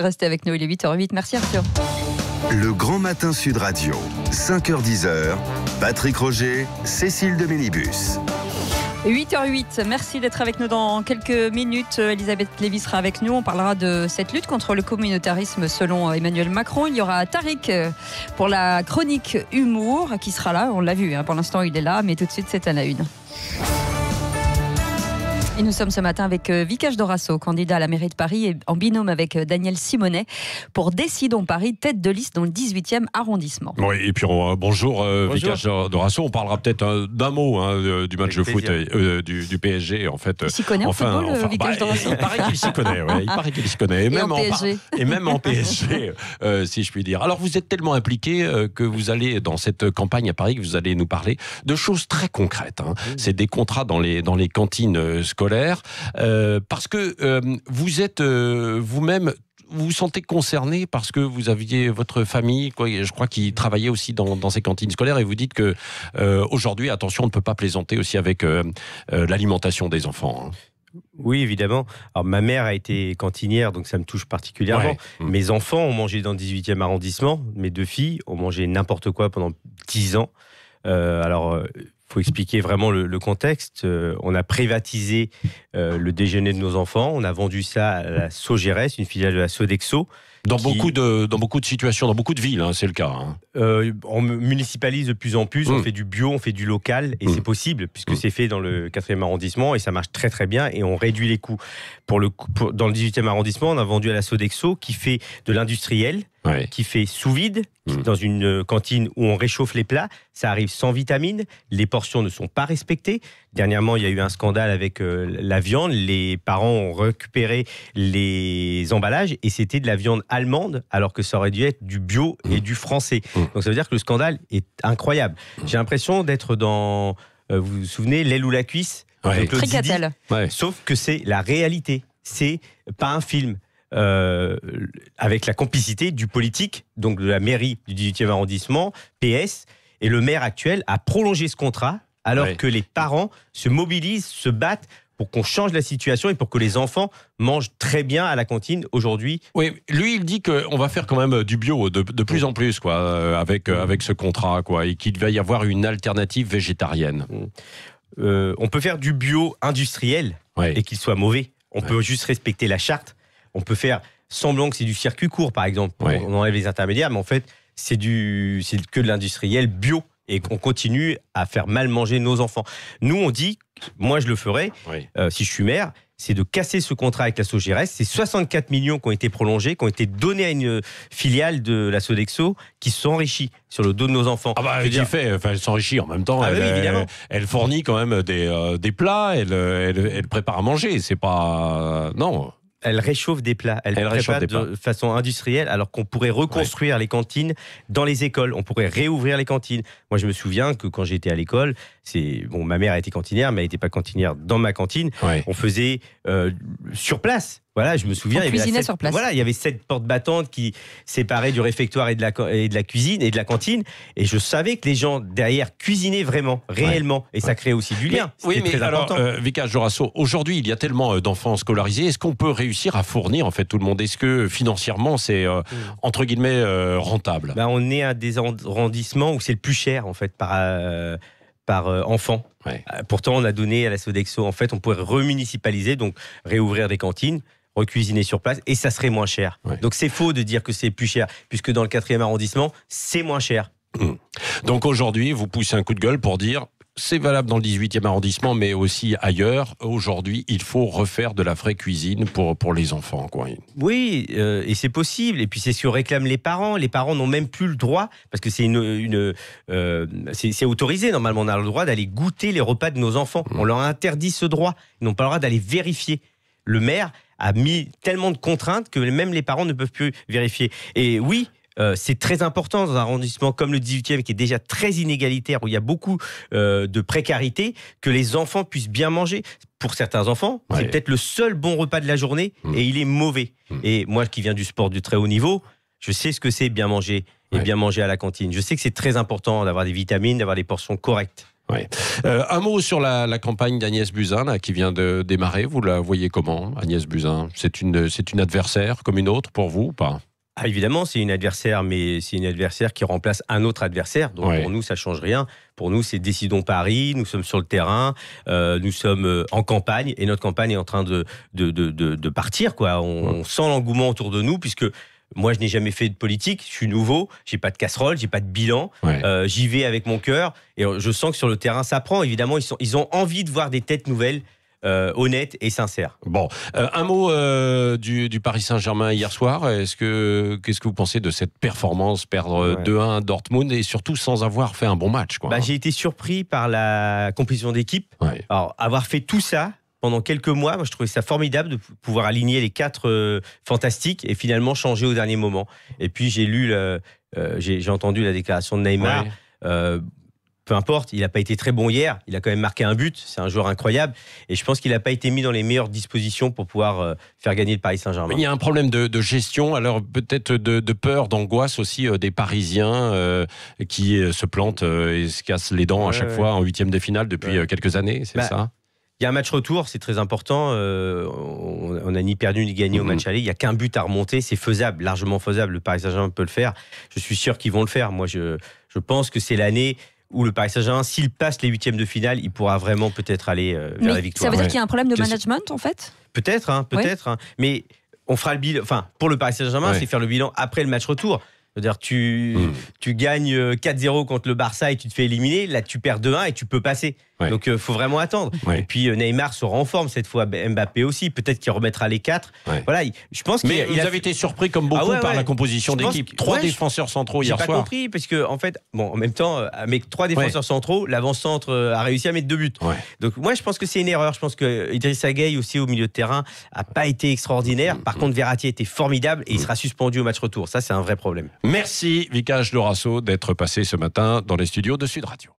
Restez avec nous, il est 8h08. Merci Arthur. Le Grand Matin Sud Radio, 5h-10h, Patrick Roger, Cécile de Ménibus. 8h08, merci d'être avec nous dans quelques minutes. Elisabeth Lévy sera avec nous. On parlera de cette lutte contre le communautarisme selon Emmanuel Macron. Il y aura Tariq pour la chronique humour qui sera là. On l'a vu, pour l'instant il est là, mais tout de suite c'est à la une. Et nous sommes ce matin avec Vikash Dorasso, candidat à la mairie de Paris, et en binôme avec Daniel Simonet pour Décidons Paris, tête de liste dans le 18e arrondissement. Oui, et puis bonjour Vikash Dorasso. On parlera peut-être d'un mot du match de foot du PSG. En fait, il s'y connaît en football, Vikash Dorasso. Il paraît qu'il s'y connaît, il paraît qu'il s'y connaît. Et même en PSG, si je puis dire. Alors vous êtes tellement impliqué que vous allez, dans cette campagne à Paris, que vous allez nous parler de choses très concrètes. C'est des contrats dans les cantines scolaires. Parce que vous êtes vous-même, vous vous sentez concerné parce que vous aviez votre famille, je crois, qui travaillait aussi dans ces cantines scolaires, et vous dites que aujourd'hui, attention, on ne peut pas plaisanter aussi avec l'alimentation des enfants. Oui, évidemment. Alors, ma mère a été cantinière, donc ça me touche particulièrement. Ouais. Mes enfants ont mangé dans le 18e arrondissement. Mes deux filles ont mangé n'importe quoi pendant 10 ans. Il faut expliquer vraiment le contexte. On a privatisé le déjeuner de nos enfants. On a vendu ça à la Sogérès, une filiale de la Sodexo. Dans beaucoup de situations, dans beaucoup de villes, c'est le cas. On municipalise de plus en plus, on fait du bio, on fait du local, et c'est possible, puisque c'est fait dans le 4e arrondissement, et ça marche très très bien, et on réduit les coûts. Dans le 18e arrondissement, on a vendu à la Sodexo, qui fait de l'industriel, qui fait sous vide, dans une cantine où on réchauffe les plats. Ça arrive sans vitamines, les portions ne sont pas respectées. Dernièrement, il y a eu un scandale avec la viande. Les parents ont récupéré les emballages et c'était de la viande allemande, alors que ça aurait dû être du bio et du français. Donc ça veut dire que le scandale est incroyable. J'ai l'impression d'être dans, vous vous souvenez, L'aile ou la cuisse, Tricatel. Sauf que c'est la réalité. C'est pas un film. Avec la complicité du politique, donc de la mairie du 18e arrondissement, PS, et le maire actuel a prolongé ce contrat alors que les parents se mobilisent, se battent pour qu'on change la situation et pour que les enfants mangent très bien à la cantine aujourd'hui. Oui, lui il dit qu'on va faire quand même du bio de plus en plus, avec ce contrat, et qu'il va y avoir une alternative végétarienne. On peut faire du bio industriel et qu'il soit mauvais. On peut juste respecter la charte. On peut faire semblant que c'est du circuit court, par exemple. On enlève les intermédiaires, mais en fait, c'est que de l'industriel bio. Et qu'on continue à faire mal manger nos enfants. Nous, on dit, moi je le ferai, si je suis maire, c'est de casser ce contrat avec la Sogérès. C'est 64 millions qui ont été prolongés, qui ont été donnés à une filiale de la Sodexo, qui se sont enrichis sur le dos de nos enfants. Elle s'enrichit en même temps. Elle fournit quand même des plats, elle prépare à manger. C'est pas... Non. Elle réchauffe des plats, elle prépare de façon industrielle, alors qu'on pourrait reconstruire les cantines dans les écoles, on pourrait réouvrir les cantines. Moi, je me souviens que quand j'étais à l'école, ma mère a été cantinière, mais elle n'était pas cantinière dans ma cantine. On faisait sur place. Voilà, je me souviens. On cuisinait sur place. Voilà, il y avait 7 portes battantes qui séparaient du réfectoire et de la cuisine et de la cantine. Et je savais que les gens derrière cuisinaient vraiment, réellement. Et ça crée aussi du lien. Mais très important. Vikash Dorasso, aujourd'hui, il y a tellement d'enfants scolarisés. Est-ce qu'on peut réussir à fournir en fait tout le monde? Est-ce que financièrement, c'est entre guillemets rentable? On est à des arrondissements où c'est le plus cher en fait par enfant. Pourtant, on a donné à la Sodexo. En fait, on pourrait remunicipaliser, donc réouvrir des cantines, recuisiner sur place, et ça serait moins cher. Donc c'est faux de dire que c'est plus cher, puisque dans le 4e arrondissement, c'est moins cher. Donc aujourd'hui, vous poussez un coup de gueule pour dire, c'est valable dans le 18e arrondissement, mais aussi ailleurs. Aujourd'hui, il faut refaire de la vraie cuisine pour les enfants. Oui, et c'est possible. Et puis c'est ce que réclament les parents. Les parents n'ont même plus le droit, parce que c'est autorisé. Normalement, on a le droit d'aller goûter les repas de nos enfants. On leur interdit ce droit. Ils n'ont pas le droit d'aller vérifier. Le maire a mis tellement de contraintes que même les parents ne peuvent plus vérifier. Et oui, c'est très important dans un arrondissement comme le 18e, qui est déjà très inégalitaire, où il y a beaucoup de précarité, que les enfants puissent bien manger. Pour certains enfants, c'est peut-être le seul bon repas de la journée et il est mauvais. Et moi qui viens du sport de très haut niveau, je sais ce que c'est bien manger et bien manger à la cantine. Je sais que c'est très important d'avoir des vitamines, d'avoir des portions correctes. Ouais. Un mot sur la campagne d'Agnès Buzyn là, qui vient de démarrer. Vous la voyez comment, Agnès Buzyn ? C'est une adversaire comme une autre pour vous ou pas ? Ah, évidemment, c'est une adversaire, mais c'est une adversaire qui remplace un autre adversaire. Donc pour nous, ça change rien. Pour nous, c'est Décidons Paris. Nous sommes sur le terrain. Nous sommes en campagne et notre campagne est en train de partir, quoi. On sent l'engouement autour de nous puisque moi, je n'ai jamais fait de politique. Je suis nouveau. J'ai pas de casserole. J'ai pas de bilan. J'y vais avec mon cœur et je sens que sur le terrain, ça prend. Évidemment, ils ont envie de voir des têtes nouvelles. Honnête et sincère. Bon, un mot du Paris Saint-Germain hier soir. Qu'est-ce que vous pensez de cette performance, perdre 2-1 à Dortmund et surtout sans avoir fait un bon match, quoi. J'ai été surpris par la composition d'équipe. Alors, avoir fait tout ça pendant quelques mois, moi, je trouvais ça formidable de pouvoir aligner les 4 fantastiques et finalement changer au dernier moment. Et puis j'ai entendu la déclaration de Neymar. Peu importe, il n'a pas été très bon hier, il a quand même marqué un but, c'est un joueur incroyable, et je pense qu'il n'a pas été mis dans les meilleures dispositions pour pouvoir faire gagner le Paris Saint-Germain. Il y a un problème de gestion, alors peut-être de peur, d'angoisse aussi des Parisiens qui se plantent et se cassent les dents à chaque fois en 8e de finale depuis quelques années, c'est ça ? Il y a un match retour, c'est très important. On n'a ni perdu ni gagné au match aller. Il n'y a qu'un but à remonter, c'est faisable, largement faisable. Le Paris Saint-Germain peut le faire. Je suis sûr qu'ils vont le faire. Moi, je pense que c'est l'année où le Paris Saint-Germain, s'il passe les 8e de finale, il pourra vraiment peut-être aller vers la victoire. Ça veut dire qu'il y a un problème de management, en fait ? Peut-être. Mais on fera le bilan. Enfin, pour le Paris Saint-Germain, c'est faire le bilan après le match retour. C'est-à-dire, tu gagnes 4-0 contre le Barça et tu te fais éliminer. Là, tu perds 2-1 et tu peux passer. Donc, il faut vraiment attendre. Et puis, Neymar sera en forme cette fois. Mbappé aussi. Peut-être qu'il remettra les 4. Voilà, je pense mais vous avez été surpris, comme beaucoup, par la composition d'équipe. 3 défenseurs centraux hier soir. J'ai pas compris, parce que, en fait, en même temps, avec 3 défenseurs centraux, l'avant-centre a réussi à mettre 2 buts. Donc, moi, je pense que c'est une erreur. Je pense que Idrissa Gueye, aussi au milieu de terrain, a pas été extraordinaire. Par contre, Verratti était formidable et il sera suspendu au match retour. Ça, c'est un vrai problème. Merci, Vicage Lorasso, d'être passé ce matin dans les studios de Sud Radio.